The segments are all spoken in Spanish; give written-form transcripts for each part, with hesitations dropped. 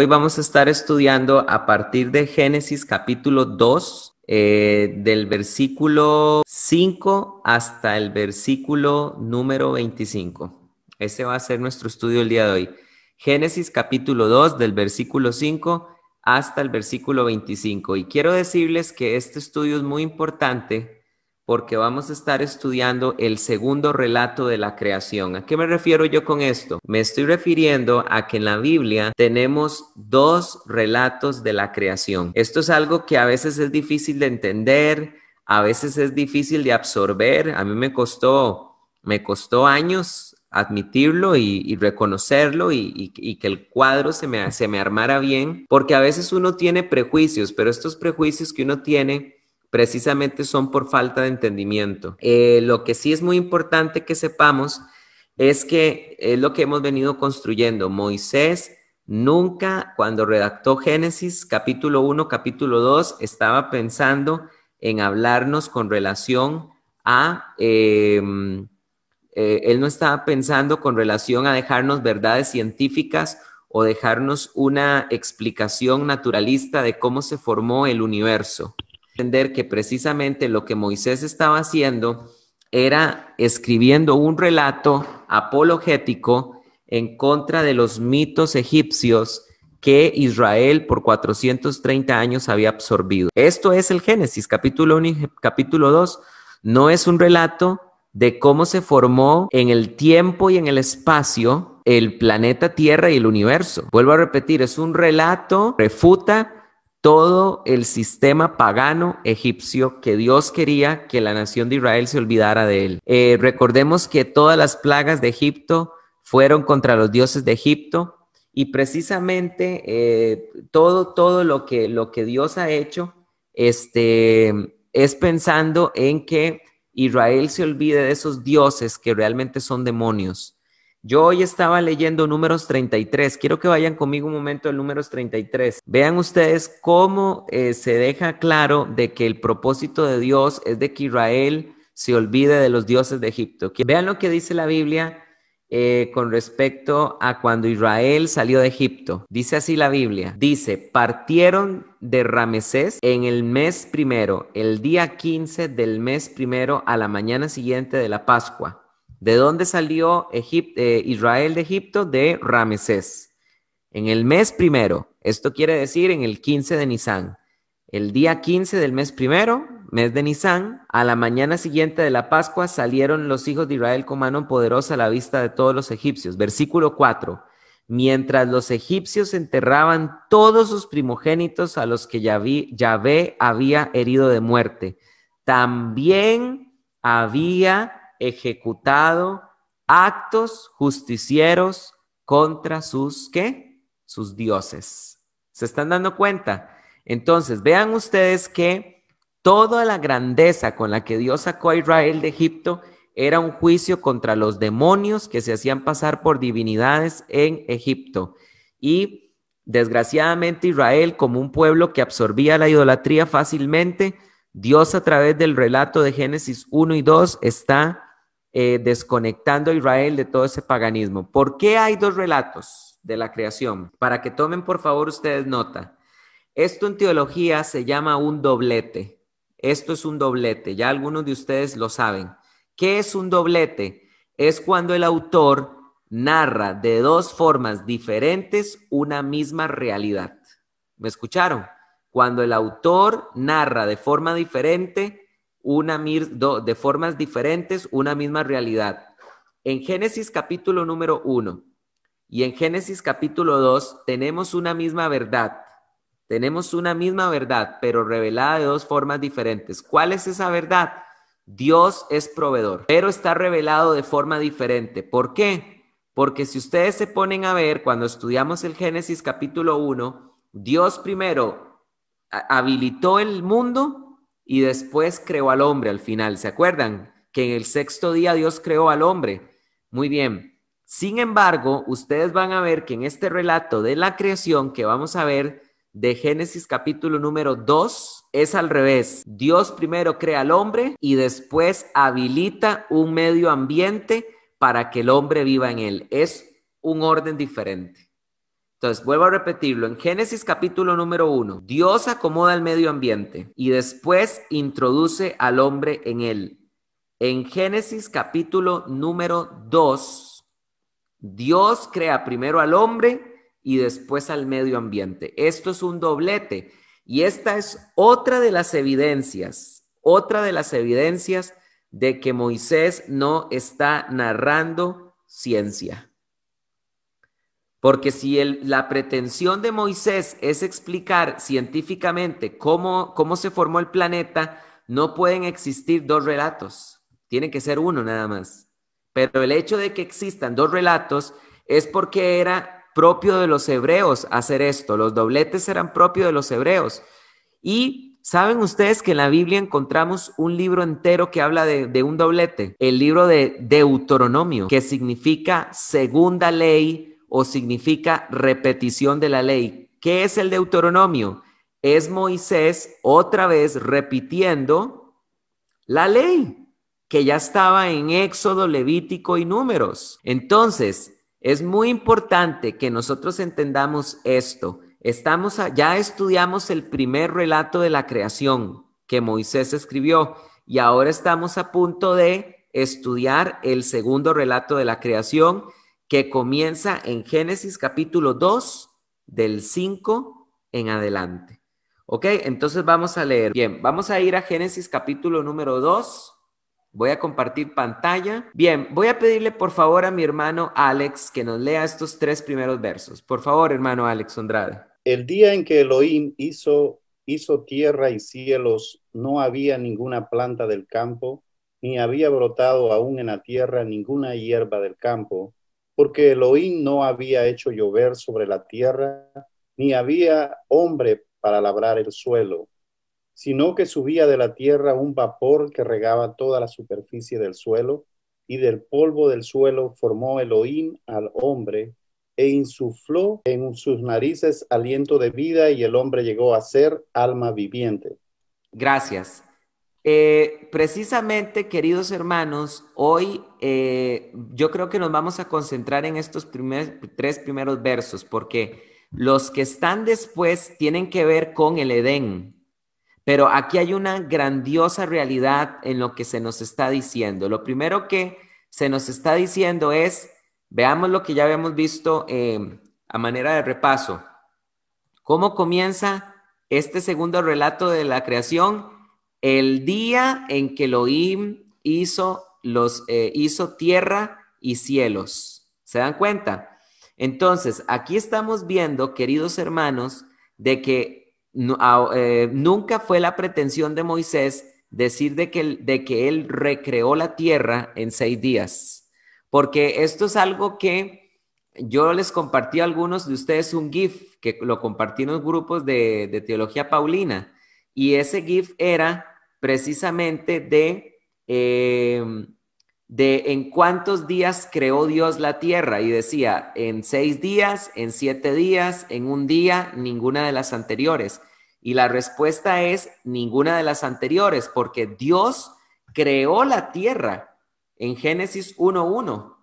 Hoy vamos a estar estudiando a partir de Génesis capítulo 2, del versículo 5 hasta el versículo número 25. Ese va a ser nuestro estudio el día de hoy. Génesis capítulo 2, del versículo 5 hasta el versículo 25. Y quiero decirles que este estudio es muy importante porque vamos a estar estudiando el segundo relato de la creación. ¿A qué me refiero yo con esto? Me estoy refiriendo a que en la Biblia tenemos dos relatos de la creación. Esto es algo que a veces es difícil de entender, a veces es difícil de absorber. A mí me costó años admitirlo y reconocerlo y que el cuadro se me armara bien, porque a veces uno tiene prejuicios, pero estos prejuicios que uno tiene precisamente son por falta de entendimiento. Lo que sí es muy importante que sepamos es que es lo que hemos venido construyendo. Moisés nunca, cuando redactó Génesis capítulo 1, capítulo 2, estaba pensando en hablarnos con relación a... él no estaba pensando con relación a dejarnos verdades científicas o dejarnos una explicación naturalista de cómo se formó el universo. Entender que precisamente lo que Moisés estaba haciendo era escribiendo un relato apologético en contra de los mitos egipcios que Israel por 430 años había absorbido. Esto es el Génesis, capítulo 1 y capítulo 2. No es un relato de cómo se formó en el tiempo y en el espacio el planeta Tierra y el universo. Vuelvo a repetir, es un relato, refuta todo el sistema pagano egipcio que Dios quería que la nación de Israel se olvidara de él. Recordemos que todas las plagas de Egipto fueron contra los dioses de Egipto y precisamente todo lo que Dios ha hecho es pensando en que Israel se olvide de esos dioses que realmente son demonios. Yo hoy estaba leyendo Números 33. Quiero que vayan conmigo un momento al Números 33. Vean ustedes cómo se deja claro de que el propósito de Dios es de que Israel se olvide de los dioses de Egipto. Vean lo que dice la Biblia con respecto a cuando Israel salió de Egipto. Dice así la Biblia. Dice, partieron de Ramesés en el mes primero, el día 15 del mes primero a la mañana siguiente de la Pascua. ¿De dónde salió Israel de Egipto? De Ramesés. En el mes primero, esto quiere decir en el 15 de Nisán. El día 15 del mes primero, mes de Nisán, a la mañana siguiente de la Pascua, salieron los hijos de Israel con mano poderosa a la vista de todos los egipcios. Versículo 4. Mientras los egipcios enterraban todos sus primogénitos a los que Yahvé había herido de muerte, también había ejecutado actos justicieros contra sus, ¿qué? Sus dioses. ¿Se están dando cuenta? Entonces, vean ustedes que toda la grandeza con la que Dios sacó a Israel de Egipto era un juicio contra los demonios que se hacían pasar por divinidades en Egipto. Y desgraciadamente Israel, como un pueblo que absorbía la idolatría fácilmente, Dios a través del relato de Génesis 1 y 2 está desconectando a Israel de todo ese paganismo. ¿Por qué hay dos relatos de la creación? Para que tomen por favor ustedes nota. Esto en teología se llama un doblete. Esto es un doblete, ya algunos de ustedes lo saben. ¿Qué es un doblete? Es cuando el autor narra de dos formas diferentes una misma realidad. ¿Me escucharon? Cuando el autor narra de forma diferente de formas diferentes una misma realidad. En Génesis capítulo número 1 y en Génesis capítulo 2 tenemos una misma verdad. Tenemos una misma verdad, pero revelada de dos formas diferentes. ¿Cuál es esa verdad? Dios es proveedor, pero está revelado de forma diferente. ¿Por qué? Porque si ustedes se ponen a ver, cuando estudiamos el Génesis capítulo 1, Dios primero habilitó el mundo y después creó al hombre al final. ¿Se acuerdan? Que en el sexto día Dios creó al hombre. Muy bien. Sin embargo, ustedes van a ver que en este relato de la creación que vamos a ver de Génesis capítulo número 2 es al revés. Dios primero crea al hombre y después habilita un medio ambiente para que el hombre viva en él. Es un orden diferente. Entonces, vuelvo a repetirlo. En Génesis capítulo número 1, Dios acomoda el medio ambiente y después introduce al hombre en él. En Génesis capítulo número 2, Dios crea primero al hombre y después al medio ambiente. Esto es un doblete y esta es otra de las evidencias de que Moisés no está narrando ciencia. Porque si la pretensión de Moisés es explicar científicamente cómo se formó el planeta, no pueden existir dos relatos. Tiene que ser uno nada más. Pero el hecho de que existan dos relatos es porque era propio de los hebreos hacer esto. Los dobletes eran propios de los hebreos. Y ¿saben ustedes que en la Biblia encontramos un libro entero que habla de un doblete? El libro de Deuteronomio, que significa segunda ley o significa repetición de la ley. ¿Qué es el Deuteronomio? Es Moisés otra vez repitiendo la ley que ya estaba en Éxodo, Levítico y Números. Entonces, es muy importante que nosotros entendamos esto. Ya estudiamos el primer relato de la creación que Moisés escribió y ahora estamos a punto de estudiar el segundo relato de la creación que comienza en Génesis capítulo 2, del 5 en adelante. ¿Ok? Entonces vamos a leer. Bien, vamos a ir a Génesis capítulo número 2. Voy a compartir pantalla. Bien, voy a pedirle por favor a mi hermano Alex que nos lea estos 3 primeros versos. Por favor, hermano Alex Andrade. El día en que Elohim hizo tierra y cielos, no había ninguna planta del campo, ni había brotado aún en la tierra ninguna hierba del campo, porque Elohim no había hecho llover sobre la tierra, ni había hombre para labrar el suelo, sino que subía de la tierra un vapor que regaba toda la superficie del suelo, y del polvo del suelo formó Elohim al hombre, e insufló en sus narices aliento de vida, y el hombre llegó a ser alma viviente. Gracias. Precisamente, queridos hermanos, hoy yo creo que nos vamos a concentrar en estos 3 primeros versos, porque los que están después tienen que ver con el Edén. Pero aquí hay una grandiosa realidad en lo que se nos está diciendo. Lo primero que se nos está diciendo es, veamos lo que ya habíamos visto a manera de repaso. ¿Cómo comienza este segundo relato de la creación? El día en que Elohim hizo tierra y cielos. ¿Se dan cuenta? Entonces, aquí estamos viendo, queridos hermanos, de que nunca fue la pretensión de Moisés decir de que él recreó la tierra en 6 días. Porque esto es algo que yo les compartí a algunos de ustedes un GIF, que lo compartí en los grupos de Teología Paulina. Y ese GIF era precisamente de en cuántos días creó Dios la tierra, y decía en 6 días, en 7 días, en un día, ninguna de las anteriores. Y la respuesta es ninguna de las anteriores, porque Dios creó la tierra en Génesis 1:1.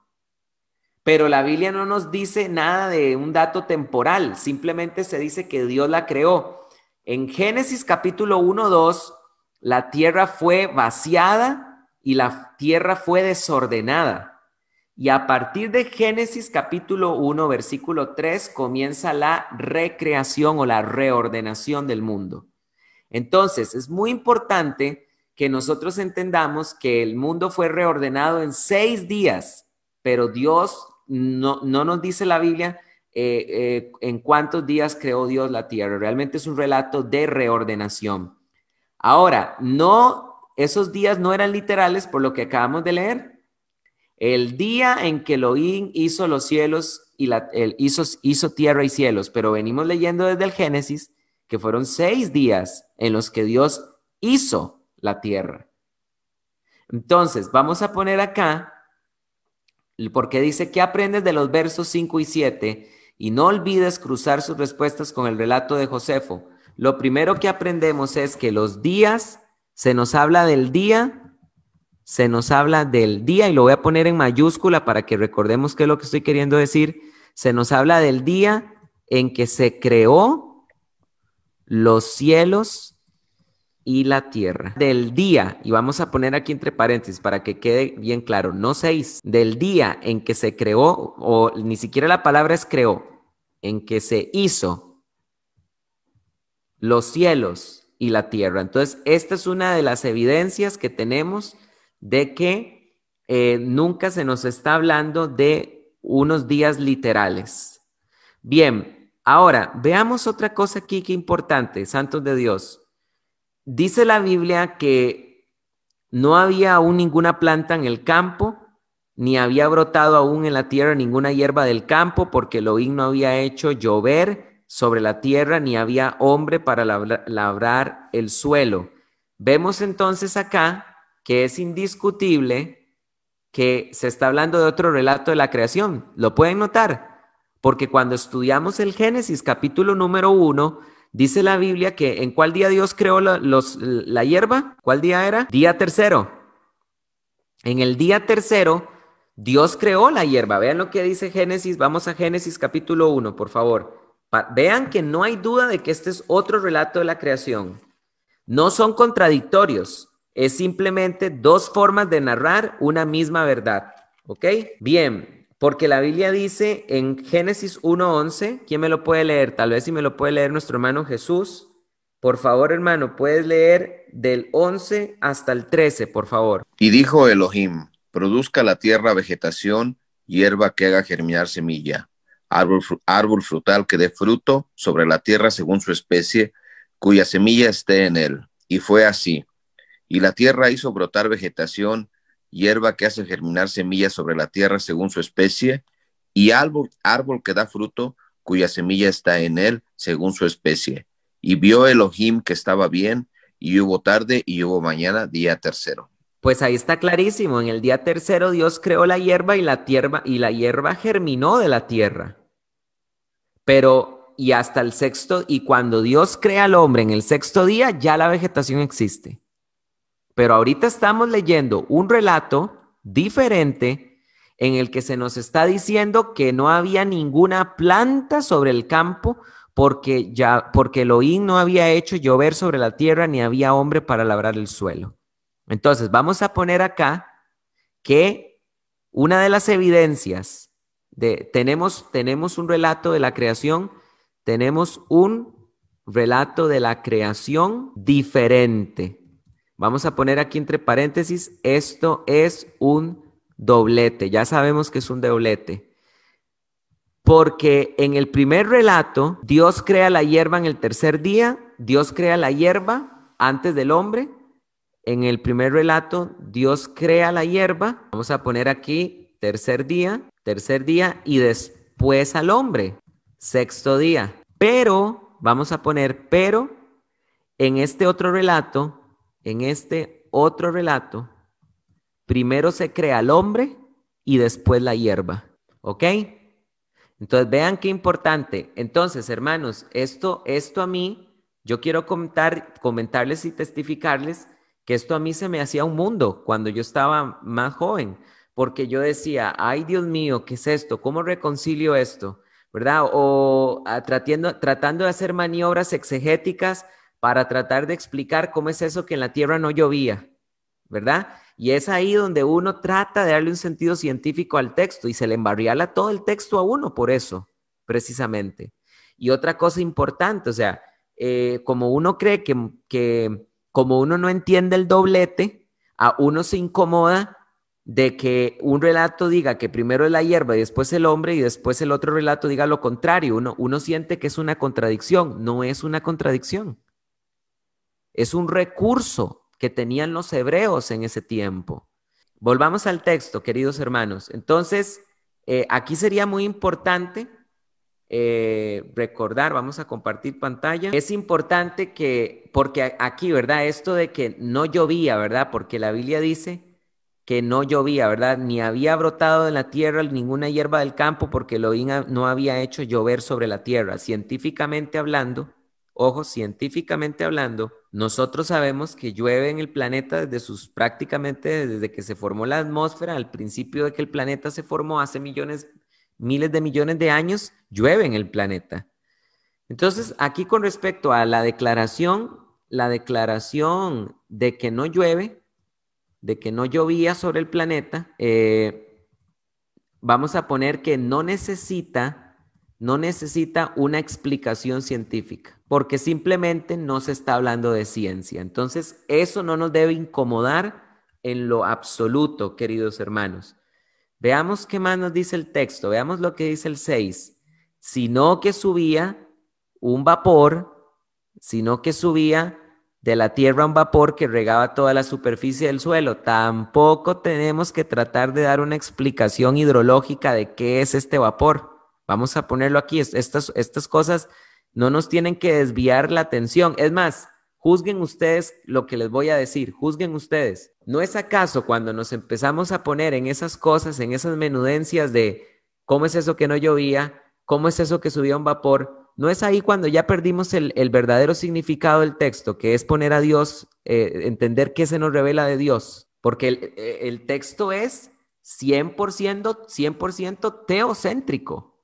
Pero la Biblia no nos dice nada de un dato temporal, simplemente se dice que Dios la creó. En Génesis capítulo 1:2, la tierra fue vaciada y la tierra fue desordenada. Y a partir de Génesis capítulo 1, versículo 3, comienza la recreación o la reordenación del mundo. Entonces, es muy importante que nosotros entendamos que el mundo fue reordenado en 6 días, pero Dios no nos dice la Biblia en cuántos días creó Dios la tierra. Realmente es un relato de reordenación. Ahora, esos días no eran literales por lo que acabamos de leer. El día en que Elohim hizo los cielos y hizo tierra y cielos, pero venimos leyendo desde el Génesis que fueron 6 días en los que Dios hizo la tierra. Entonces, vamos a poner acá, porque dice que aprendes de los versos 5 y 7 y no olvides cruzar sus respuestas con el relato de Josefo. Lo primero que aprendemos es que los días, se nos habla del día, y lo voy a poner en mayúscula para que recordemos qué es lo que estoy queriendo decir. Se nos habla del día en que se creó los cielos y la tierra. Del día, y vamos a poner aquí entre paréntesis para que quede bien claro, no 6, del día en que se creó, o ni siquiera la palabra es creó, en que se hizo los cielos y la tierra. Entonces, esta es una de las evidencias que tenemos de que nunca se nos está hablando de unos días literales. Bien, ahora veamos otra cosa aquí que importante, santos de Dios. Dice la Biblia que no había aún ninguna planta en el campo, ni había brotado aún en la tierra ninguna hierba del campo, porque Elohim no había hecho llover sobre la tierra, ni había hombre para labrar el suelo. Vemos entonces acá que es indiscutible que se está hablando de otro relato de la creación. ¿Lo pueden notar? Porque cuando estudiamos el Génesis capítulo número 1, dice la Biblia que ¿en cuál día Dios creó la hierba? ¿Cuál día era? Día tercero. En el día tercero, Dios creó la hierba. Vean lo que dice Génesis. Vamos a Génesis capítulo 1, por favor. Vean que no hay duda de que este es otro relato de la creación. No son contradictorios. Es simplemente dos formas de narrar una misma verdad. ¿Ok? Bien, porque la Biblia dice en Génesis 1:11, ¿quién me lo puede leer? Tal vez si me lo puede leer nuestro hermano Jesús. Por favor, hermano, puedes leer del 11 hasta el 13, por favor. Y dijo Elohim, produzca la tierra vegetación, hierba que haga germinar semilla, árbol frutal que dé fruto sobre la tierra según su especie, cuya semilla esté en él. Y fue así. Y la tierra hizo brotar vegetación, hierba que hace germinar semillas sobre la tierra según su especie, y árbol que da fruto, cuya semilla está en él según su especie. Y vio Elohim que estaba bien, y hubo tarde y hubo mañana, día tercero. Pues ahí está clarísimo. En el día tercero Dios creó la hierba y la hierba germinó de la tierra. Pero, y hasta el sexto, y cuando Dios crea al hombre en el sexto día, ya la vegetación existe. Pero ahorita estamos leyendo un relato diferente en el que se nos está diciendo que no había ninguna planta sobre el campo porque Elohim no había hecho llover sobre la tierra ni había hombre para labrar el suelo. Entonces, vamos a poner acá que una de las evidencias tenemos un relato de la creación, tenemos un relato de la creación diferente. Vamos a poner aquí entre paréntesis, esto es un doblete. Ya sabemos que es un doblete. Porque en el primer relato, Dios crea la hierba en el tercer día, Dios crea la hierba antes del hombre. En el primer relato, Dios crea la hierba. Vamos a poner aquí tercer día, y después al hombre, sexto día. Pero, vamos a poner, pero en este otro relato, primero se crea el hombre y después la hierba. ¿Ok? Entonces, vean qué importante. Entonces, hermanos, esto a mí, yo quiero comentarles y testificarles que esto a mí se me hacía un mundo cuando yo estaba más joven, porque yo decía, ay Dios mío, ¿qué es esto? ¿Cómo reconcilio esto? ¿Verdad? O tratando de hacer maniobras exegéticas para tratar de explicar cómo es eso que en la tierra no llovía, ¿verdad? Y es ahí donde uno trata de darle un sentido científico al texto y se le embarriala todo el texto a uno por eso, precisamente. Y otra cosa importante, o sea, como uno cree que como uno no entiende el doblete, a uno se incomoda de que un relato diga que primero es la hierba y después el hombre y después el otro relato diga lo contrario. Uno siente que es una contradicción. No es una contradicción. Es un recurso que tenían los hebreos en ese tiempo. Volvamos al texto, queridos hermanos. Entonces, aquí sería muy importante recordar, vamos a compartir pantalla. Es importante porque aquí, ¿verdad? Esto de que no llovía, ¿verdad? Porque la Biblia dice que no llovía, ¿verdad? Ni había brotado en la tierra ninguna hierba del campo porque Elohim no había hecho llover sobre la tierra. Científicamente hablando, ojo, científicamente hablando, nosotros sabemos que llueve en el planeta prácticamente desde que se formó la atmósfera, al principio de que el planeta se formó hace miles de millones de años, llueve en el planeta. Entonces, aquí con respecto a la declaración de que no llueve, de que no llovía sobre el planeta, vamos a poner que no necesita una explicación científica, porque simplemente no se está hablando de ciencia. Entonces, eso no nos debe incomodar en lo absoluto, queridos hermanos. Veamos qué más nos dice el texto. Veamos lo que dice el 6. Sino que subía de la tierra un vapor que regaba toda la superficie del suelo. Tampoco tenemos que tratar de dar una explicación hidrológica de qué es este vapor. Vamos a ponerlo aquí. Estas cosas no nos tienen que desviar la atención. Es más, juzguen ustedes lo que les voy a decir. Juzguen ustedes. ¿No es acaso cuando nos empezamos a poner en esas cosas, en esas menudencias de cómo es eso que no llovía, cómo es eso que subía un vapor? ¿No es ahí cuando ya perdimos el verdadero significado del texto, que es poner a Dios, entender qué se nos revela de Dios? Porque el texto es 100% teocéntrico.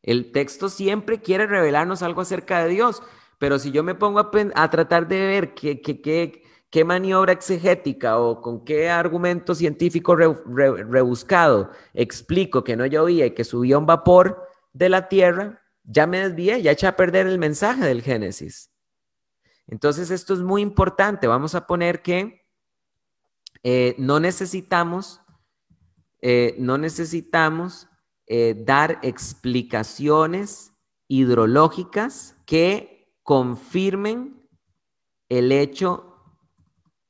El texto siempre quiere revelarnos algo acerca de Dios, pero si yo me pongo a tratar de ver qué maniobra exegética o con qué argumento científico rebuscado explico que no llovía y que subía un vapor de la tierra, ya me desvié, ya eché a perder el mensaje del Génesis. Entonces esto es muy importante. Vamos a poner que no necesitamos dar explicaciones hidrológicas que confirmen el hecho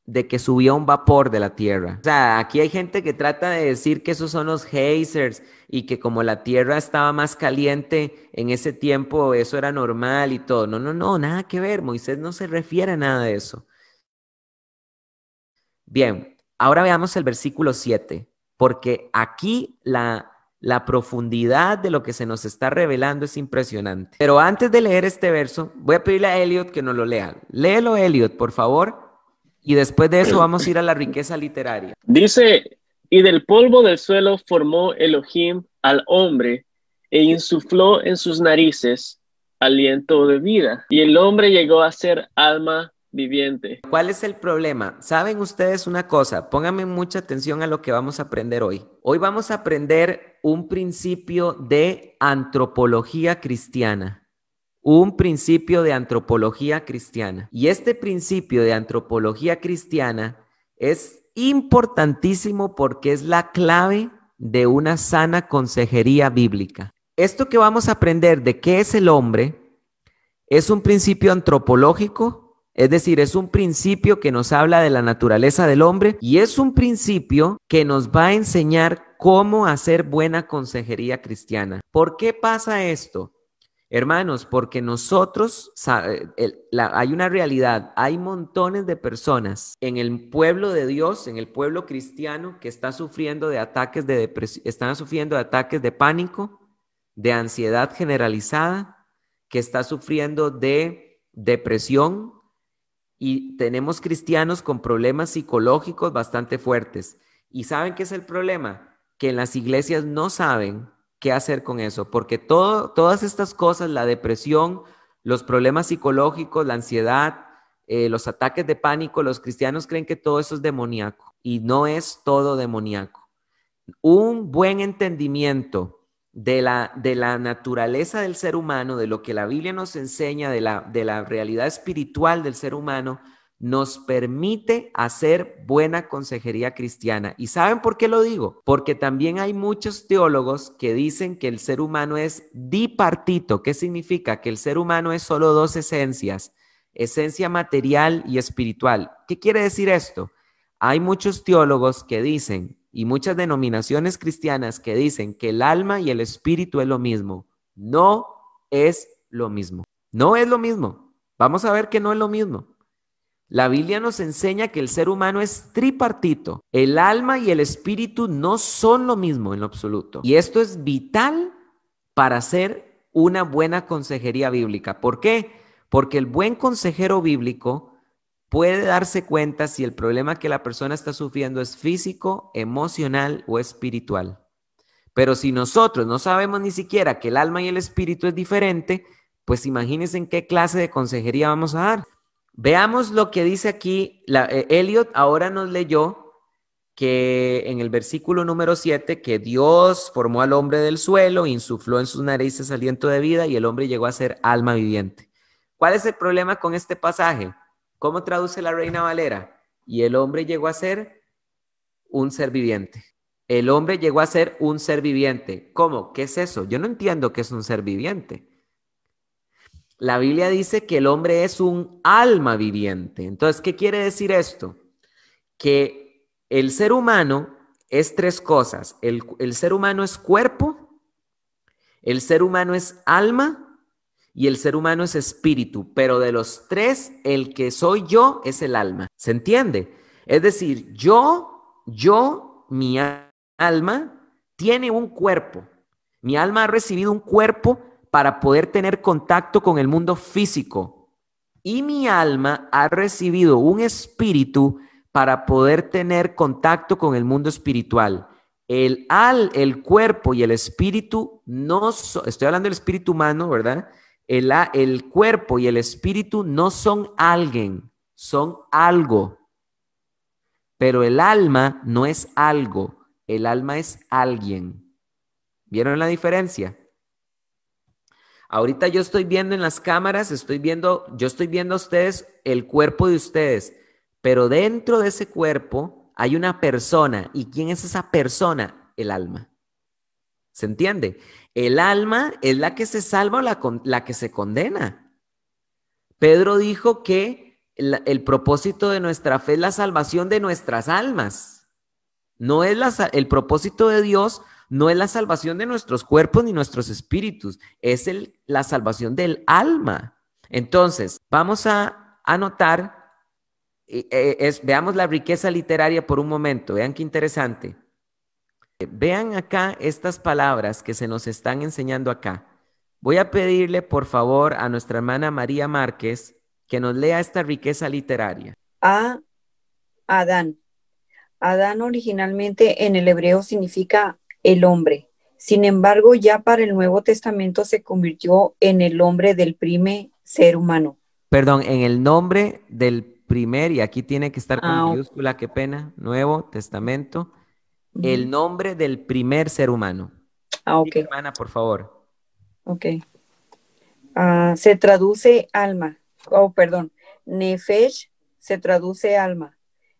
de que subía un vapor de la tierra. O sea, aquí hay gente que trata de decir que esos son los geysers y que como la tierra estaba más caliente en ese tiempo, eso era normal y todo. No, nada que ver. Moisés no se refiere a nada de eso. Bien, ahora veamos el versículo 7, porque aquí la profundidad de lo que se nos está revelando es impresionante. Pero antes de leer este verso, voy a pedirle a Elliot que nos lo lea. Léelo, Elliot, por favor. Y después de eso vamos a ir a la riqueza literaria. Dice, y del polvo del suelo formó Elohim al hombre e insufló en sus narices aliento de vida. Y el hombre llegó a ser alma viviente. ¿Cuál es el problema? ¿Saben ustedes una cosa? Pónganme mucha atención a lo que vamos a aprender hoy. Hoy vamos a aprender un principio de antropología cristiana. Un principio de antropología cristiana. Y este principio de antropología cristiana es importantísimo porque es la clave de una sana consejería bíblica. Esto que vamos a aprender de qué es el hombre es un principio antropológico, es decir, es un principio que nos habla de la naturaleza del hombre y es un principio que nos va a enseñar cómo hacer buena consejería cristiana. ¿Por qué pasa esto? Hermanos, porque nosotros, hay una realidad, hay montones de personas en el pueblo de Dios, en el pueblo cristiano, que está sufriendo de ataques de depresión, están sufriendo de ataques de pánico, de ansiedad generalizada, que está sufriendo de depresión, y tenemos cristianos con problemas psicológicos bastante fuertes. ¿Y saben qué es el problema? Que en las iglesias no saben qué hacer con eso, porque todas estas cosas, la depresión, los problemas psicológicos, la ansiedad, los ataques de pánico, los cristianos creen que todo eso es demoníaco y no es todo demoníaco. Un buen entendimiento de la naturaleza del ser humano, de lo que la Biblia nos enseña, de la realidad espiritual del ser humano, nos permite hacer buena consejería cristiana. ¿Y saben por qué lo digo? Porque también hay muchos teólogos que dicen que el ser humano es dipartito. ¿Qué significa? Que el ser humano es solo dos esencias, esencia material y espiritual. ¿Qué quiere decir esto? Hay muchos teólogos que dicen, y muchas denominaciones cristianas que dicen que el alma y el espíritu es lo mismo. No es lo mismo. No es lo mismo. Vamos a ver que no es lo mismo. La Biblia nos enseña que el ser humano es tripartito. El alma y el espíritu no son lo mismo en lo absoluto. Y esto es vital para hacer una buena consejería bíblica. ¿Por qué? Porque el buen consejero bíblico puede darse cuenta si el problema que la persona está sufriendo es físico, emocional o espiritual. Pero si nosotros no sabemos ni siquiera que el alma y el espíritu es diferente, pues imagínense en qué clase de consejería vamos a dar. Veamos lo que dice aquí. Elliot ahora nos leyó que en el versículo número 7, que Dios formó al hombre del suelo, insufló en sus narices aliento de vida y el hombre llegó a ser alma viviente. ¿Cuál es el problema con este pasaje? ¿Cómo traduce la Reina Valera? Y el hombre llegó a ser un ser viviente. El hombre llegó a ser un ser viviente. ¿Cómo? ¿Qué es eso? Yo no entiendo qué es un ser viviente. La Biblia dice que el hombre es un alma viviente. Entonces, ¿qué quiere decir esto? Que el ser humano es tres cosas. El ser humano es cuerpo, el ser humano es alma y el ser humano es espíritu. Pero de los tres, el que soy yo es el alma. ¿Se entiende? Es decir, mi alma tiene un cuerpo. Mi alma ha recibido un cuerpo para poder tener contacto con el mundo físico. Y mi alma ha recibido un espíritu para poder tener contacto con el mundo espiritual. El cuerpo y el espíritu estoy hablando del espíritu humano, ¿verdad? El cuerpo y el espíritu no son alguien, son algo. Pero el alma no es algo, el alma es alguien. ¿Vieron la diferencia? Ahorita yo estoy viendo en las cámaras, yo estoy viendo a ustedes, el cuerpo de ustedes, pero dentro de ese cuerpo hay una persona. ¿Y quién es esa persona? El alma. ¿Se entiende? El alma es la que se salva o la que se condena. Pedro dijo que el propósito de nuestra fe es la salvación de nuestras almas. No es el propósito de Dios. No es la salvación de nuestros cuerpos ni nuestros espíritus, es la salvación del alma. Entonces, vamos a anotar, veamos la riqueza literaria por un momento, vean qué interesante. Vean acá estas palabras que se nos están enseñando acá. Voy a pedirle, por favor, a nuestra hermana María Márquez que nos lea esta riqueza literaria. Adán. Adán originalmente en el hebreo significa el hombre. Sin embargo, ya para el Nuevo Testamento se convirtió en el nombre del primer ser humano. Perdón, en el nombre del primer, y aquí tiene que estar con mayúscula, qué pena, Nuevo Testamento, el nombre del primer ser humano. Ok. Sí, hermana, por favor. Ok. Se traduce alma. Nefesh se traduce alma.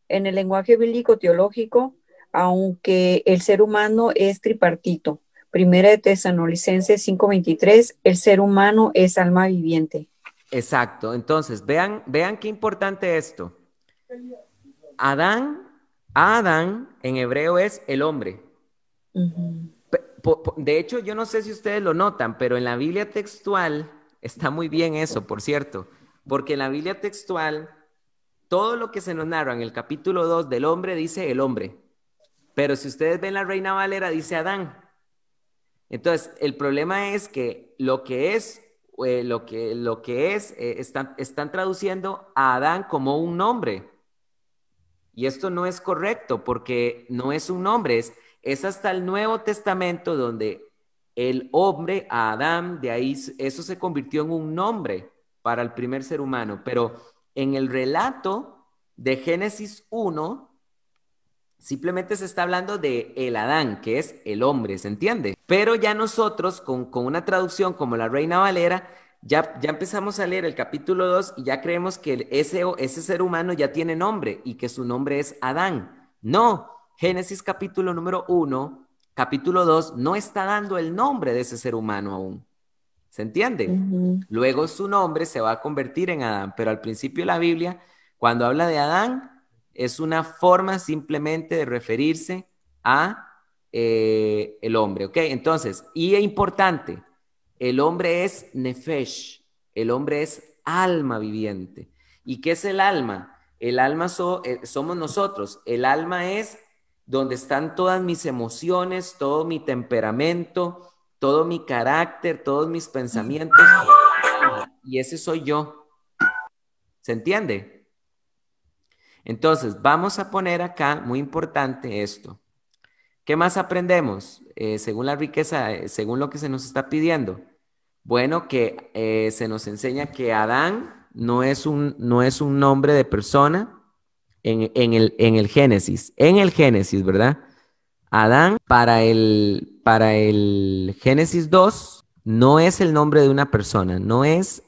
En el lenguaje bíblico teológico, aunque el ser humano es tripartito. Primera de Tesalonicenses 5:23, el ser humano es alma viviente. Exacto. Entonces, vean qué importante esto. Adán en hebreo es el hombre. De hecho, yo no sé si ustedes lo notan, pero en la Biblia textual está muy bien eso, por cierto, porque en la Biblia textual todo lo que se nos narra en el capítulo 2 del hombre dice el hombre. Pero si ustedes ven la Reina Valera, dice Adán. Entonces, el problema es que están traduciendo a Adán como un nombre. Y esto no es correcto porque no es un nombre. Es hasta el Nuevo Testamento donde el hombre, a Adán, de ahí eso se convirtió en un nombre para el primer ser humano. Pero en el relato de Génesis 1, simplemente se está hablando de el Adán, que es el hombre, ¿se entiende? Pero ya nosotros, con una traducción como la Reina Valera, ya empezamos a leer el capítulo 2 y ya creemos que ese ser humano ya tiene nombre y que su nombre es Adán. No, Génesis capítulo número 1, capítulo 2, no está dando el nombre de ese ser humano aún. ¿Se entiende? Luego su nombre se va a convertir en Adán, pero al principio de la Biblia, cuando habla de Adán, es una forma simplemente de referirse a el hombre, ¿ok? Entonces, y es importante, el hombre es nefesh, el hombre es alma viviente. ¿Y qué es el alma? El alma somos nosotros, el alma es donde están todas mis emociones, todo mi temperamento, todo mi carácter, todos mis pensamientos, y ese soy yo. ¿Se entiende? Entonces, vamos a poner acá, muy importante esto. ¿Qué más aprendemos? Según la riqueza, según lo que se nos está pidiendo. Bueno, que se nos enseña que Adán no es un nombre de persona en el Génesis. En el Génesis, ¿verdad? Adán para el Génesis 2 no es el nombre de una persona, no es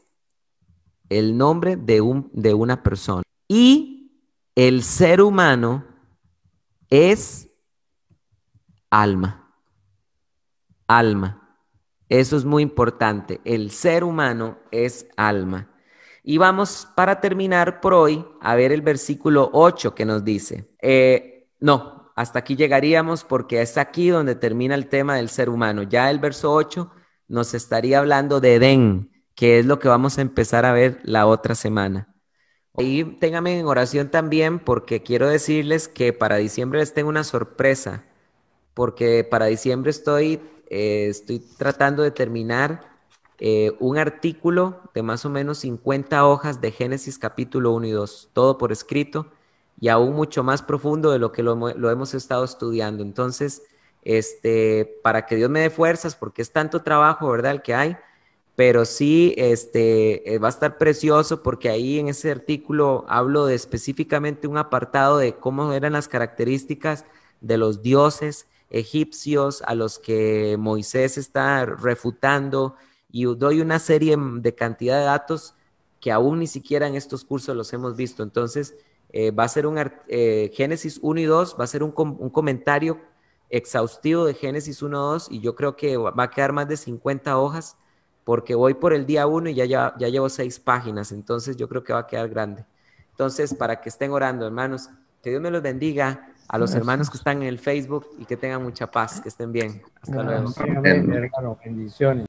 el nombre de una persona. Y el ser humano es alma, alma. Eso es muy importante. El ser humano es alma. Y vamos para terminar por hoy a ver el versículo 8 que nos dice. No, hasta aquí llegaríamos porque es aquí donde termina el tema del ser humano. Ya el verso 8 nos estaría hablando de Edén, que es lo que vamos a empezar a ver la otra semana. Y ténganme en oración también porque quiero decirles que para diciembre les tengo una sorpresa, porque para diciembre estoy tratando de terminar un artículo de más o menos 50 hojas de Génesis capítulo 1 y 2, todo por escrito y aún mucho más profundo de lo que lo hemos estado estudiando. Entonces, para que Dios me dé fuerzas, porque es tanto trabajo, ¿verdad?, el que hay, pero sí va a estar precioso porque ahí en ese artículo hablo de específicamente un apartado de cómo eran las características de los dioses egipcios a los que Moisés está refutando y doy una serie de cantidad de datos que aún ni siquiera en estos cursos los hemos visto. Entonces, va a ser Génesis 1 y 2, va a ser un comentario exhaustivo de Génesis 1 y 2 y yo creo que va a quedar más de 50 hojas porque voy por el día 1 y ya llevo 6 páginas, entonces yo creo que va a quedar grande. Entonces, para que estén orando, hermanos, que Dios me los bendiga, a los hermanos que están en el Facebook y que tengan mucha paz, que estén bien. Hasta luego. Amén, hermano, bendiciones.